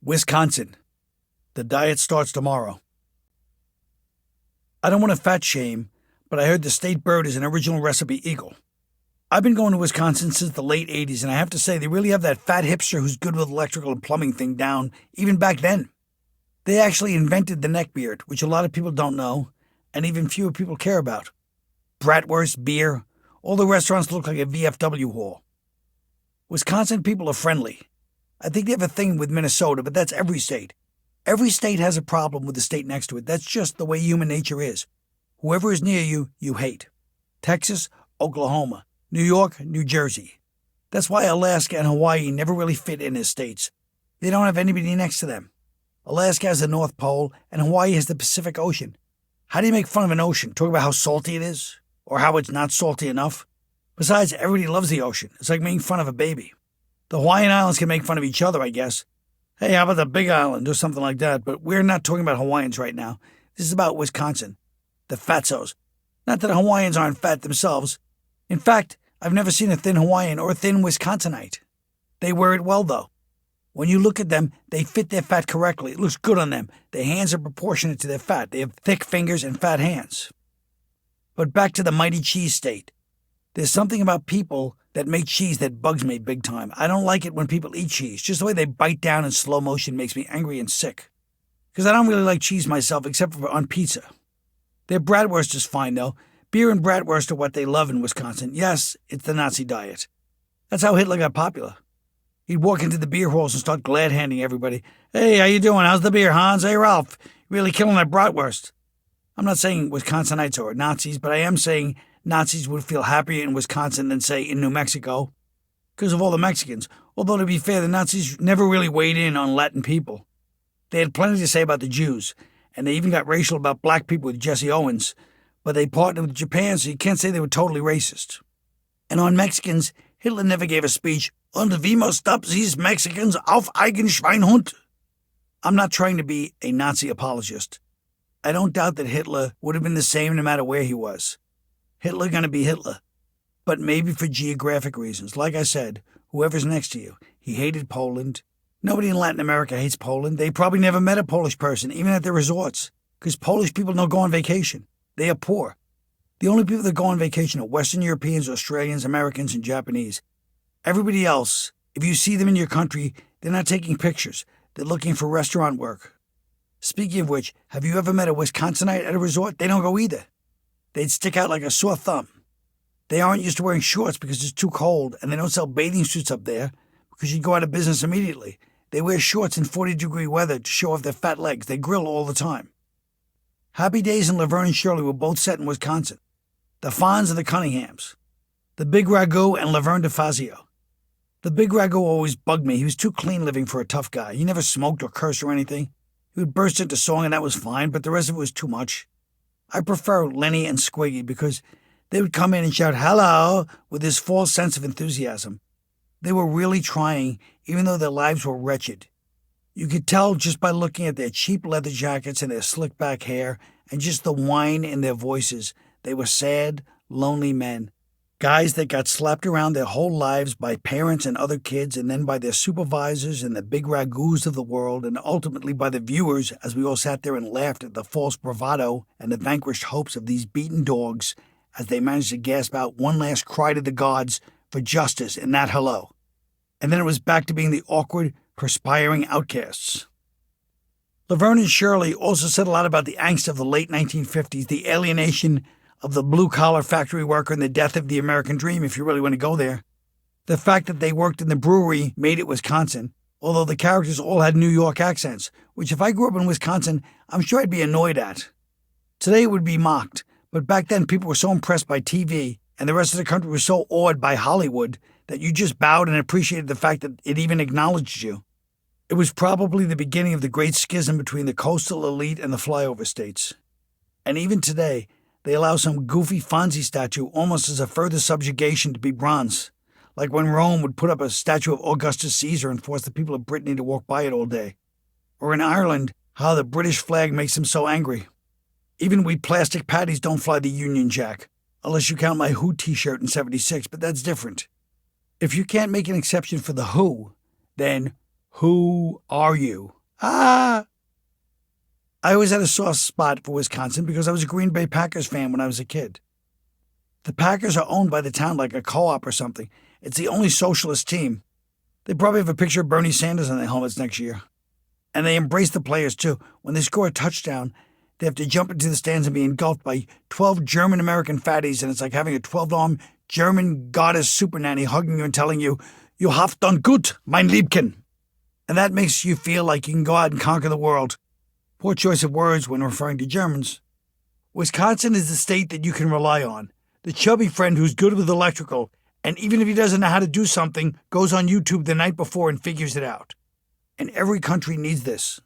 Wisconsin. The diet starts tomorrow. I don't want to fat shame, but I heard the state bird is an original recipe eagle. I've been going to Wisconsin since the late 80s, and I have to say they really have that fat hipster who's good with electrical and plumbing thing down, even back then. They actually invented the neckbeard, which a lot of people don't know, and even fewer people care about. Bratwurst, beer, all the restaurants look like a VFW hall. Wisconsin people are friendly. I think they have a thing with Minnesota, but that's every state. Every state has a problem with the state next to it. That's just the way human nature is. Whoever is near you, you hate. Texas, Oklahoma, New York, New Jersey. That's why Alaska and Hawaii never really fit in as states. They don't have anybody next to them. Alaska has the North Pole, and Hawaii has the Pacific Ocean. How do you make fun of an ocean? Talk about how salty it is? Or how it's not salty enough? Besides, everybody loves the ocean. It's like making fun of a baby. The Hawaiian Islands can make fun of each other, I guess. Hey, how about the Big Island or something like that? But we're not talking about Hawaiians right now. This is about Wisconsin. The fatzos. Not that Hawaiians aren't fat themselves. In fact, I've never seen a thin Hawaiian or a thin Wisconsinite. They wear it well, though. When you look at them, they fit their fat correctly. It looks good on them. Their hands are proportionate to their fat. They have thick fingers and fat hands. But back to the mighty cheese state. There's something about people that make cheese that bugs me big time. I don't like it when people eat cheese. Just the way they bite down in slow motion makes me angry and sick. Because I don't really like cheese myself, except for on pizza. Their bratwurst is fine, though. Beer and bratwurst are what they love in Wisconsin. Yes, it's the Nazi diet. That's how Hitler got popular. He'd walk into the beer halls and start glad-handing everybody. Hey, how you doing? How's the beer, Hans? Hey, Ralph. Really killing that bratwurst. I'm not saying Wisconsinites are Nazis, but I am saying Nazis would feel happier in Wisconsin than, say, in New Mexico. Because of all the Mexicans. Although, to be fair, the Nazis never really weighed in on Latin people. They had plenty to say about the Jews, and they even got racial about black people with Jesse Owens, but they partnered with Japan, so you can't say they were totally racist. And on Mexicans, Hitler never gave a speech, "Und wie must stop these Mexicans auf eigen Schweinhund." I'm not trying to be a Nazi apologist. I don't doubt that Hitler would have been the same no matter where he was. Hitler gonna be Hitler. But maybe for geographic reasons. Like I said, whoever's next to you. He hated Poland. Nobody in Latin America hates Poland. They probably never met a Polish person, even at their resorts. Because Polish people don't go on vacation. They are poor. The only people that go on vacation are Western Europeans, Australians, Americans, and Japanese. Everybody else, if you see them in your country, they're not taking pictures. They're looking for restaurant work. Speaking of which, have you ever met a Wisconsinite at a resort? They don't go either. They'd stick out like a sore thumb. They aren't used to wearing shorts because it's too cold, and they don't sell bathing suits up there because you'd go out of business immediately. They wear shorts in 40-degree weather to show off their fat legs. They grill all the time. Happy Days and Laverne and Shirley were both set in Wisconsin. The Fonz and the Cunninghams. The Big Ragu and Laverne DeFazio. The Big Ragu always bugged me. He was too clean living for a tough guy. He never smoked or cursed or anything. He would burst into song and that was fine, but the rest of it was too much. I prefer Lenny and Squiggy because they would come in and shout hello with this false sense of enthusiasm. They were really trying, even though their lives were wretched. You could tell just by looking at their cheap leather jackets and their slick back hair and just the whine in their voices. They were sad, lonely men. Guys that got slapped around their whole lives by parents and other kids and then by their supervisors and the Big Ragus of the world and ultimately by the viewers as we all sat there and laughed at the false bravado and the vanquished hopes of these beaten dogs as they managed to gasp out one last cry to the gods for justice in that hello. And then it was back to being the awkward, perspiring outcasts. Laverne and Shirley also said a lot about the angst of the late 1950s, the alienation of the blue-collar factory worker and the death of the American dream, if you really want to go there. The fact that they worked in the brewery made it Wisconsin, although the characters all had New York accents, which if I grew up in Wisconsin, I'm sure I'd be annoyed at. Today it would be mocked, but back then people were so impressed by TV, and the rest of the country was so awed by Hollywood, that you just bowed and appreciated the fact that it even acknowledged you. It was probably the beginning of the great schism between the coastal elite and the flyover states. And even today, they allow some goofy Fonzie statue almost as a further subjugation to be bronze, like when Rome would put up a statue of Augustus Caesar and force the people of Brittany to walk by it all day. Or in Ireland, how the British flag makes them so angry. Even we plastic patties don't fly the Union Jack, unless you count my Who t-shirt in '76, but that's different. If you can't make an exception for the Who, then Who are you? Ah! I always had a soft spot for Wisconsin because I was a Green Bay Packers fan when I was a kid. The Packers are owned by the town like a co-op or something. It's the only socialist team. They probably have a picture of Bernie Sanders on their helmets next year. And they embrace the players, too. When they score a touchdown, they have to jump into the stands and be engulfed by 12 German-American fatties, and it's like having a 12-arm German goddess super nanny hugging you and telling you, "You have done gut, mein Liebchen." And that makes you feel like you can go out and conquer the world. Poor choice of words when referring to Germans. Wisconsin is the state that you can rely on. The chubby friend who's good with electrical, and even if he doesn't know how to do something, goes on YouTube the night before and figures it out. And every country needs this.